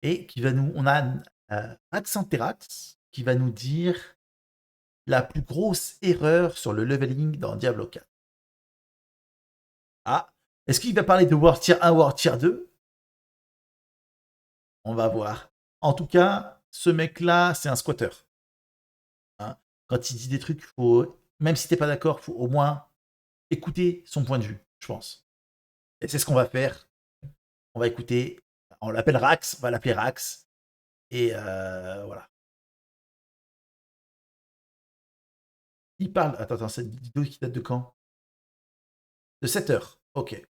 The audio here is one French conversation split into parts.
et qui va nous on a Axanterax qui va nous dire la plus grosse erreur sur le leveling dans Diablo 4. Ah, est-ce qu'il va parler de World Tier 1, World Tier 2? On va voir. En tout cas, ce mec-là, c'est un squatter. Hein. Quand il dit des trucs, faut, même si t'es pas d'accord, faut au moins écouter son point de vue, je pense. Et c'est ce qu'on va faire. On va écouter. On l'appelle Rax, on va l'appeler Rax. Et voilà. Il parle. Attends, cette vidéo qui date de quand? De 7 heures. Ok.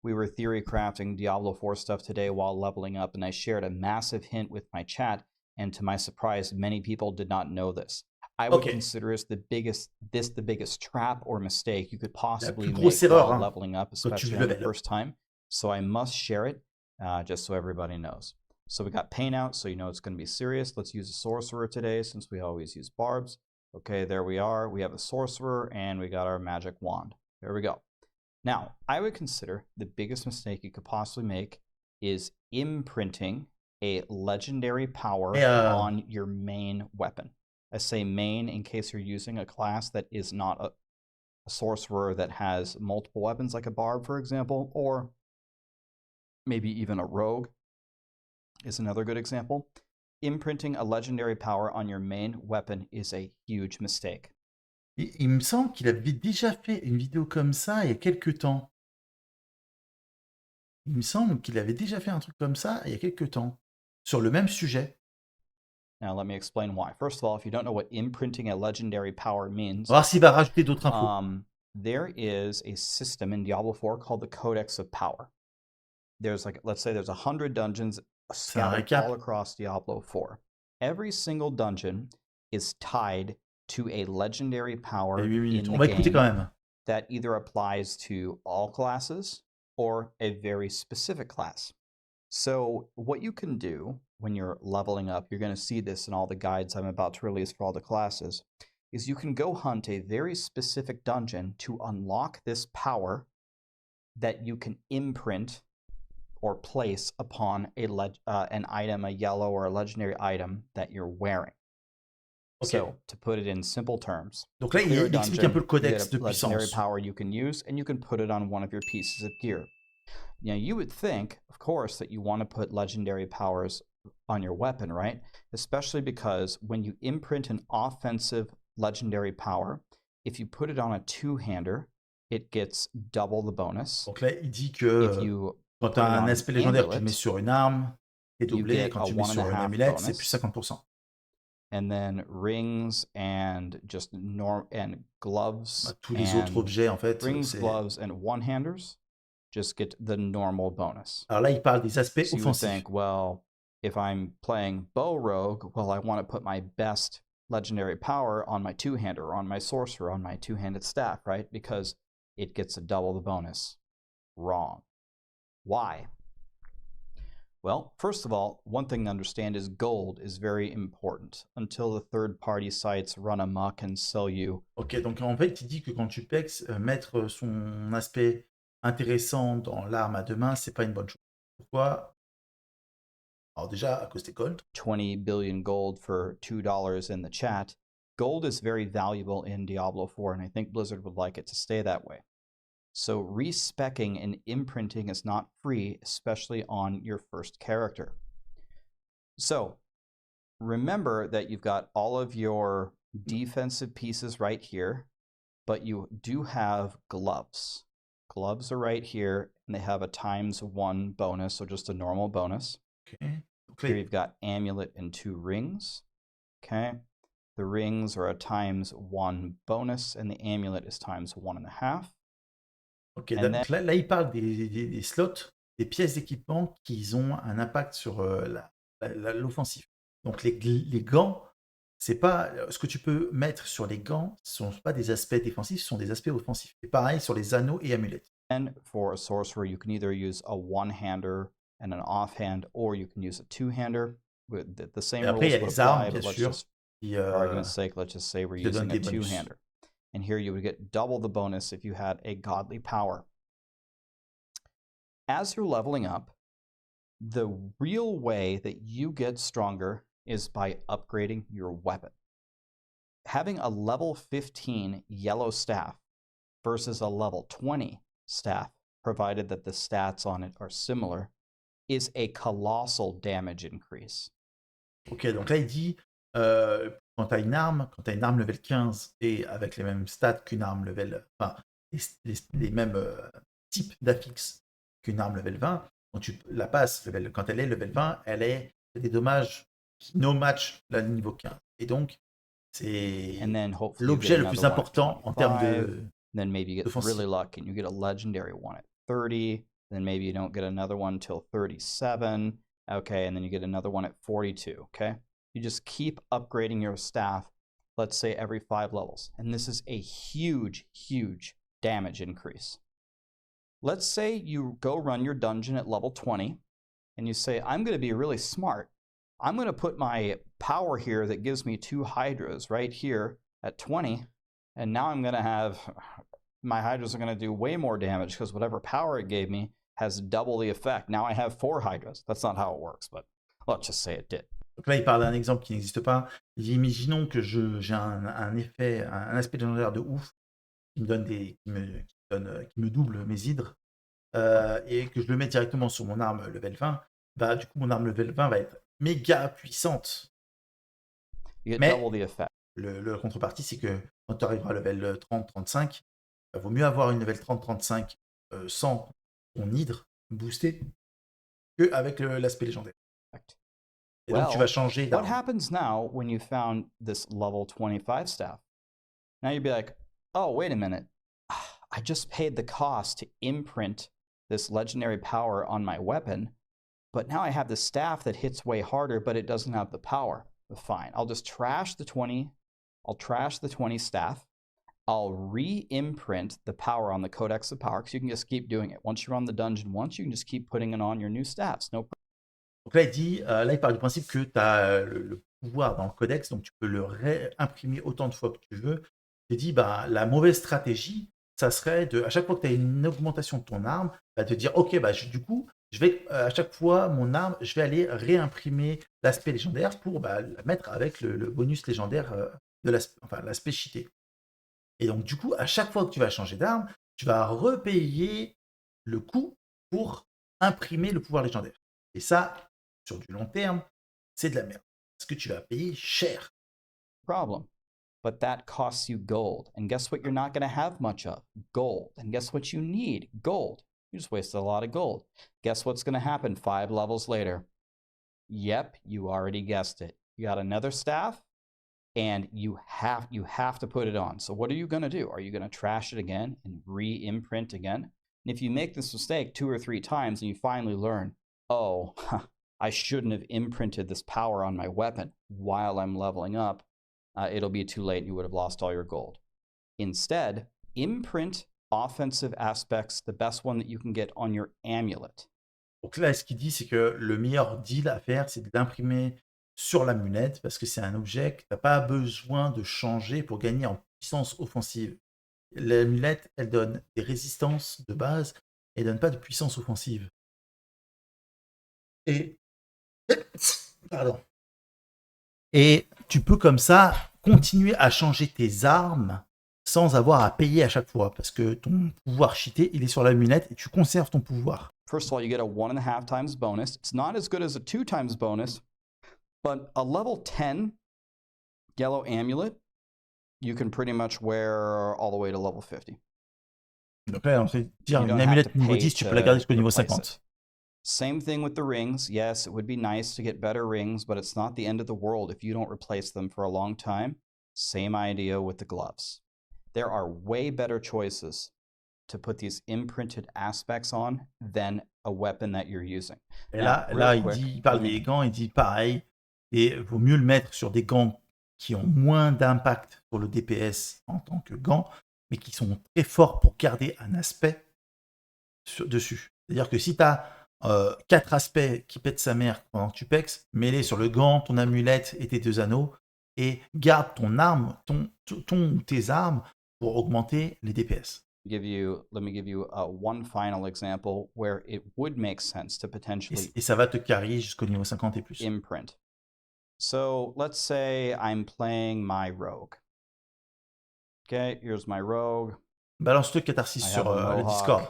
We were theory crafting Diablo 4 stuff today while leveling up, and I shared a massive hint with my chat, and to my surprise, many people did not know this. I would consider this the biggest trap or mistake you could possibly make while leveling up, especially on the first time. So I must share it, just so everybody knows. So we got pain out, so you know it's going to be serious. Let's use a sorcerer today, since we always use barbs. Okay, there we are. We have a sorcerer, and we got our magic wand. There we go. Now, I would consider the biggest mistake you could possibly make is imprinting a legendary power on your main weapon. I say main in case you're using a class that is not a sorcerer that has multiple weapons, like a barb, for example, or maybe even a rogue is another good example. Imprinting a legendary power on your main weapon is a huge mistake. Il me semble qu'il avait déjà fait une vidéo comme ça il y a quelques temps. Il me semble qu'il avait déjà fait un truc comme ça il y a quelques temps, sur le même sujet. Now, let me explain why. First of all, if you don't know what imprinting a legendary power means, On va voir s'il va rajouter d'autres infos. There is a system in Diablo 4 called the Codex of Power. There's like, let's say there's 100 dungeons scattered all across Diablo 4. Every single dungeon is tied to a legendary power in the game that either applies to all classes or a very specific class. So what you can do when you're leveling up, you're going to see this in all the guides I'm about to release for all the classes, is you can go hunt a very specific dungeon to unlock this power that you can imprint or place upon an item, a yellow or a legendary item that you're wearing. Okay. So, to put it in simple terms, donc là, il explique un peu le codex de puissance. Legendary power you can use, and you can put it on one of your pieces of gear. Now, you would think, of course, that you want to put legendary powers on your weapon, right? Especially because when you imprint an offensive legendary power, if you put it on a two-hander, it gets double the bonus. Donc là, il dit que quand tu as un aspect légendaire que tu mets sur une arme, c'est doublé, et quand tu mets sur une amulette, c'est plus 50%. And then rings and just and gloves. Tous les autres objets, en fait. Rings, gloves, and one-handers just get the normal bonus. Alors là, il parle des aspects offensifs. You would think, well, if I'm playing bow rogue, well, I want to put my best legendary power on my two-hander, or on my sorcerer, on my two-handed staff, right? Because it gets a double the bonus. Wrong. Why? Well, first of all, one thing to understand is gold is very important until the third-party sites run amok and sell you. Ok, donc en fait, il dit que quand tu pex, mettre son aspect intéressant dans l'arme à deux mains, c'est pas une bonne chose. Pourquoi? Alors déjà, à cause des gold. 20 billion gold for $2 in the chat. Gold is very valuable in Diablo 4, and I think Blizzard would like it to stay that way. So respecking and imprinting is not free, especially on your first character. So remember that you've got all of your defensive pieces right here, but you do have gloves. Gloves are right here, and they have a ×1 bonus, so just a normal bonus. Okay. Here you've got amulet and 2 rings. Okay. The rings are a ×1 bonus, and the amulet is ×1.5. Ok, donc là, il parle des slots, des pièces d'équipement qui ont un impact sur l'offensif. Donc les gants, c'est pas ce que tu peux mettre sur les gants, ce ne sont pas des aspects défensifs, ce sont des aspects offensifs. Et pareil sur les anneaux et amulettes. And for a sorcerer, you can either use a one-hander and an offhand, or you can use a two-hander. With the same rules would apply, but let's just, for argument's sake, let's just say we're using a two-hander. And here you would get double the bonus if you had a godly power. As you're leveling up, The real way that you get stronger is by upgrading your weapon. Having a level 15 yellow staff versus a level 20 staff, provided that the stats on it are similar, is a colossal damage increase. Ok, donc là, il dit, quand tu as une arme level 15 et avec les mêmes stats qu'une arme level... Enfin, les mêmes types d'affixes qu'une arme level 20, quand tu la passes, quand elle est level 20, elle est des dommages qui no match la niveau 15. Et donc, c'est l'objet le plus important en termes de... Then maybe you get really lucky and you get a legendary one at 30. Then maybe you don't get another one till 37. Okay, and then you get another one at 42. Okay, you just keep upgrading your staff, let's say every 5 levels. And this is a huge, huge damage increase. Let's say you go run your dungeon at level 20 and you say, I'm going to be really smart. I'm going to put my power here that gives me 2 hydras right here at 20. And now I'm going to have, my hydras are going to do way more damage because whatever power it gave me has double the effect. Now I have 4 hydras. That's not how it works, but let's just say it did. Donc là, il parle d'un exemple qui n'existe pas. Il dit, imaginons que j'ai un effet, un aspect légendaire de ouf qui me donne qui me double mes hydres et que je le mets directement sur mon arme level 20. Bah, du coup, mon arme level 20 va être méga puissante. Mais le contrepartie, c'est que quand tu arriveras à level 30-35, il vaut mieux avoir une level 30-35 sans ton hydre boosté qu'avec l'aspect légendaire. Et donc, tu vas changer d'arme. What happens now when you found this level 25 staff? Now you'd be like, oh, wait a minute. I just paid the cost to imprint this legendary power on my weapon, but now I have the staff that hits way harder, but it doesn't have the power. Fine, I'll just trash the 20. I'll trash the 20 staff. I'll re-imprint the power on the Codex of Power, because you can just keep doing it. Once you're on the dungeon once, you can just keep putting it on your new staffs. No problem. Donc là, il parle du principe que tu as le pouvoir dans le Codex, donc tu peux le réimprimer autant de fois que tu veux. Il dit, bah, la mauvaise stratégie, ça serait à chaque fois que tu as une augmentation de ton arme, bah, te dire, ok, bah, du coup, je vais à chaque fois, mon arme, je vais aller réimprimer l'aspect légendaire pour la mettre avec le bonus légendaire de l'aspect cheaté. Et donc, du coup, à chaque fois que tu vas changer d'arme, tu vas repayer le coût pour imprimer le pouvoir légendaire. Et ça, sur du long terme, c'est de la merde. Parce que tu vas payer cher. Problem. But that costs you gold. And guess what you're not going to have much of? Gold. And guess what you need? Gold. You just wasted a lot of gold. Guess what's going to happen 5 levels later? Yep, you already guessed it. You got another staff, and you have to put it on. So what are you going to do? Are you going to trash it again and re-imprint again? And if you make this mistake 2 or 3 times and you finally learn, oh, I shouldn't have imprinted this power on my weapon while I'm leveling up, it'll be too late and you would have lost all your gold. Instead, imprint offensive aspects, the best one that you can get on your amulet. Donc là, ce qu'il dit, c'est que le meilleur deal à faire, c'est de l'imprimer sur l'amulette parce que c'est un objet que tu n'as pas besoin de changer pour gagner en puissance offensive. L'amulette, elle donne des résistances de base et elle donne pas de puissance offensive. Et pardon. Et tu peux comme ça continuer à changer tes armes sans avoir à payer à chaque fois parce que ton pouvoir cheaté, il est sur l'amulette et tu conserves ton pouvoir. First of all, you get a 1.5 times bonus. It's not as good as a 2 times bonus, but a level 10 yellow amulet, you can pretty much wear all the way to level 50. Donc là, on sait dire une amulette niveau 10, tu peux la garder jusqu'au niveau 50. Same thing with the rings. Yes, it would be nice to get better rings, but it's not the end of the world if you don't replace them for a long time. Same idea with the gloves. There are way better choices to put these imprinted aspects on than a weapon that you're using. Et là, il parle des gants, il dit pareil, et il vaut mieux le mettre sur des gants qui ont moins d'impact sur le DPS en tant que gants, mais qui sont très forts pour garder un aspect dessus. C'est-à-dire que si tu as 4 aspects qui pètent sa mère pendant que tu pexes, mets-les sur le gant, ton amulette et tes 2 anneaux, et garde ton arme, tes armes pour augmenter les DPS. Let me give you one final example where it would make sense to potentially Et ça va te carry jusqu'au niveau 50 et plus. imprint. So let's say I'm playing my rogue. Okay, here's my rogue. Balance-le Catharsis I sur have a le mohawk. Discord.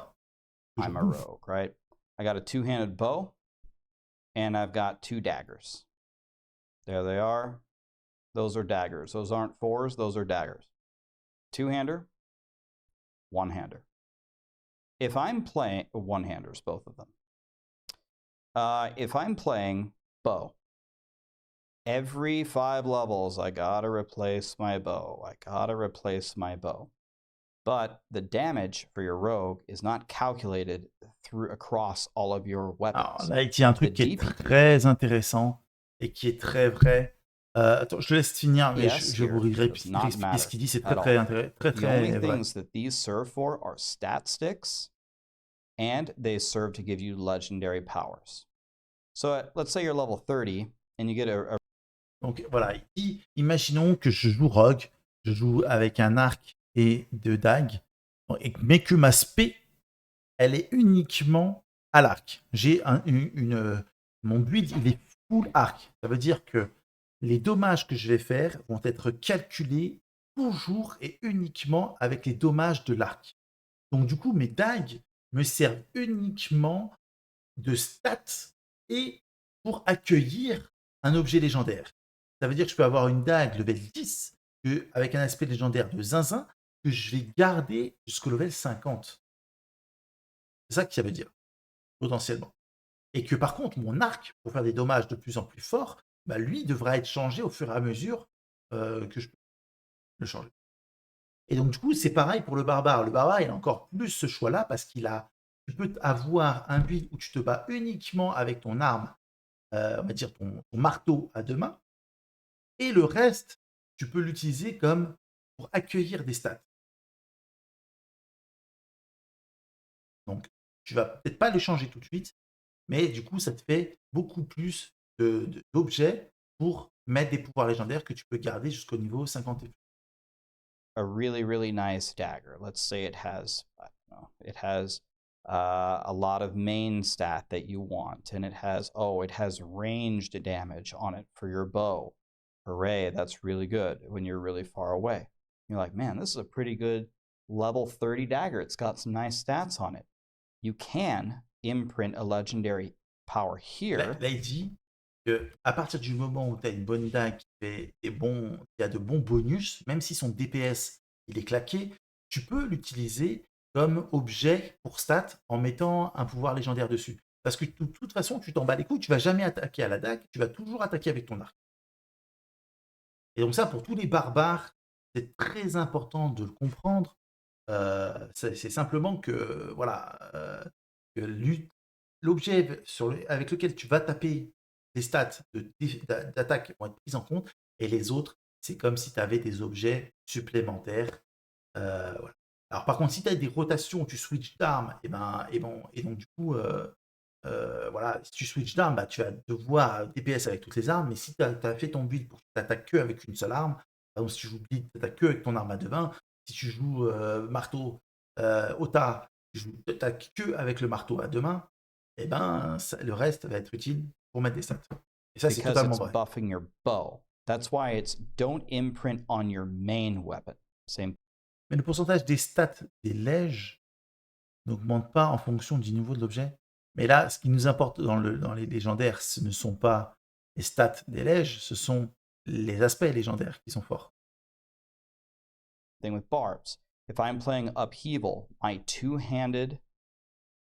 I'm a rogue, right? I got a two-handed bow, and I've got two daggers. There they are. Those are daggers. Those aren't fours, those are daggers. Two-hander, one-hander. If I'm playing one-handers, both of them. If I'm playing bow, every 5 levels, I gotta replace my bow. I gotta replace my bow. But the damage for your rogue is not calculated across all of your weapons. Alors là, il dit un truc qui est très intéressant et qui est très vrai. Attends, je te laisse finir, mais je vous réexpliquer ce qu'il dit. C'est très intéressant, très The only vrai. things that these serve for are stat sticks, and they serve to give you legendary powers. So let's say you're level 30 and you get a... Donc voilà, il dit, imaginons que je joue rogue, je joue avec un arc et deux dagues, mais que ma spé, elle est uniquement à l'arc. J'ai mon build, il est full arc. Ça veut dire que les dommages que je vais faire vont être calculés toujours et uniquement avec les dommages de l'arc. Donc du coup, mes dagues me servent uniquement de stats et pour accueillir un objet légendaire. Ça veut dire que je peux avoir une dague level 10 avec un aspect légendaire de zinzin que je vais garder jusqu'au level 50. C'est ça que ça veut dire, potentiellement. Et que par contre, mon arc, pour faire des dommages de plus en plus forts, bah, lui devra être changé au fur et à mesure que je peux le changer. Et donc, du coup, c'est pareil pour le barbare. Le barbare, il a encore plus ce choix-là parce tu peux avoir un build où tu te bats uniquement avec ton arme, on va dire ton marteau à deux mains, et le reste, tu peux l'utiliser comme pour accueillir des stats. Donc, tu vas peut-être pas les changer tout de suite, mais du coup, ça te fait beaucoup plus d'objets pour mettre des pouvoirs légendaires que tu peux garder jusqu'au niveau 50 et plus. A really, really nice dagger. Let's say it has, I don't know, it has a lot of main stat that you want, and it has ranged damage on it for your bow. Hooray, that's really good when you're really far away. You're like, man, this is a pretty good level 30 dagger. It's got some nice stats on it. You can imprint a legendary power here. Là, il dit qu'à partir du moment où tu as une bonne dague qui a de bons bonus, même si son DPS il est claqué, tu peux l'utiliser comme objet pour stat en mettant un pouvoir légendaire dessus. Parce que de toute façon, tu t'en bats les couilles, tu vas jamais attaquer à la dague, tu vas toujours attaquer avec ton arc. Et donc ça, pour tous les barbares, c'est très important de le comprendre. C'est simplement que, voilà, que l'objet avec lequel tu vas taper les stats d'attaque vont être prises en compte, et les autres, c'est comme si tu avais des objets supplémentaires. Voilà. Alors par contre, si tu as des rotations où tu switches d'armes, et donc du coup, voilà, si tu switches d'armes, bah, tu vas devoir DPS avec toutes les armes, mais si tu as fait ton build pour que tu n'attaques que avec une seule arme, par exemple si tu joues build, tu n'attaques que avec ton arme à 2 mains, si tu joues marteau, Ota, tu n'attaques que avec le marteau à 2 mains, et ben le reste va être utile pour mettre des stats. Et ça, c'est totalement vrai. Buffing your bow. That's why it's don't imprint on your main weapon. Same. Mais le pourcentage des stats des lèges n'augmente pas en fonction du niveau de l'objet. Mais là, ce qui nous importe dans les légendaires, ce ne sont pas les stats des lèges, ce sont les aspects légendaires qui sont forts. Thing with barbs. If I'm playing Upheaval, my two-handed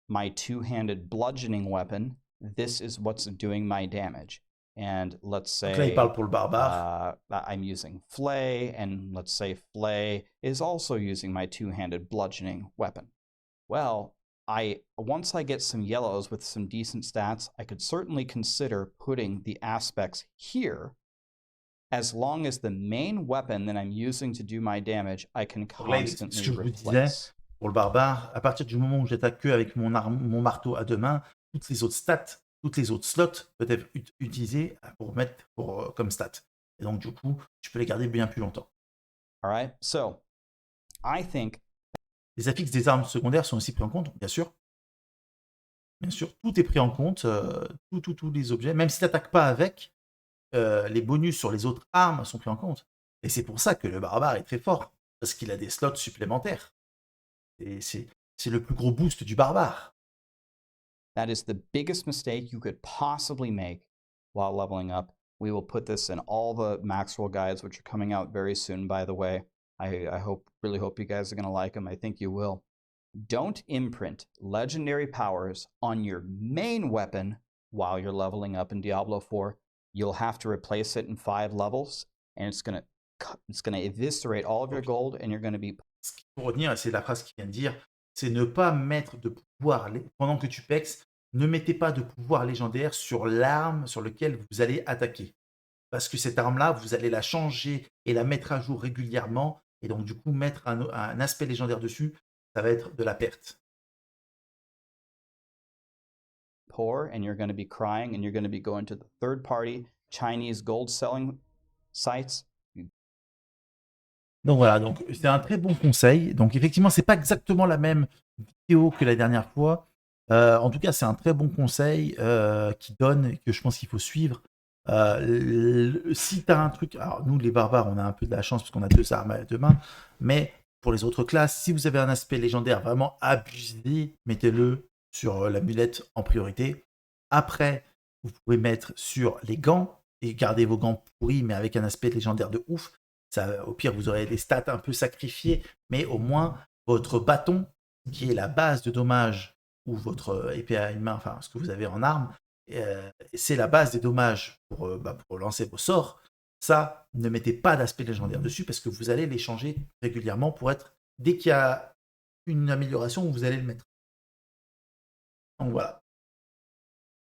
bludgeoning weapon, this is what's doing my damage. And let's say là, il parle pour le barbare. I'm using Flay, and let's say Flay is also using my two-handed bludgeoning weapon. Well, once I get some yellows with some decent stats, I could certainly consider putting the aspects here. As long as the main weapon that I'm using to do my damage, I can constantly replace. Pour le barbare, à partir du moment où j'attaque que avec mon marteau à 2 mains, toutes les autres stats, toutes les autres slots peuvent être utilisés pour mettre comme stats. Et donc du coup, tu peux les garder bien plus longtemps. All right. So, I think. Les affixes des armes secondaires sont aussi pris en compte, bien sûr. Bien sûr, tout est pris en compte, tous les objets. Même si tu n'attaques pas avec, les bonus sur les autres armes sont pris en compte. Et c'est pour ça que le barbare est très fort, parce qu'il a des slots supplémentaires. Et c'est le plus gros boost du barbare. That is the biggest mistake you could possibly make while leveling up. We will put this in all the Maxwell guides, which are coming out very soon, by the way. I really hope you guys are going to like them. I think you will. Don't imprint legendary powers on your main weapon while you're leveling up in Diablo 4. You'll have to replace it in 5 levels, and it's gonna eviscerate all of your gold, and you're gonna be. Ce qu'il faut retenir, et c'est la phrase qu'il vient de dire, c'est ne pas mettre de pouvoir, pendant que tu pexes, ne mettez pas de pouvoir légendaire sur l'arme sur laquelle vous allez attaquer. Parce que cette arme-là, vous allez la changer et la mettre à jour régulièrement. Et donc, du coup, mettre un aspect légendaire dessus, ça va être de la perte. Poor, and you're going to be crying, and you're going to be going to the third-party Chinese gold selling sites. Donc voilà, donc c'est un très bon conseil. Donc effectivement, c'est pas exactement la même vidéo que la dernière fois. En tout cas, c'est un très bon conseil qui donne, que je pense qu'il faut suivre. Si tu as un truc, alors nous les barbares, on a un peu de la chance parce qu'on a 2 armes à 2 mains, mais pour les autres classes, si vous avez un aspect légendaire vraiment abusé, mettez-le sur l'amulette en priorité. Après, vous pouvez mettre sur les gants et garder vos gants pourris, mais avec un aspect légendaire de ouf. Ça, au pire, vous aurez des stats un peu sacrifiées, mais au moins votre bâton, qui est la base de dommages, ou votre épée à une main, enfin ce que vous avez en arme, c'est la base des dommages pour lancer vos sorts. Ça, ne mettez pas d'aspect légendaire dessus parce que vous allez les changer régulièrement pour être, dès qu'il y a une amélioration, vous allez le mettre. Donc voilà.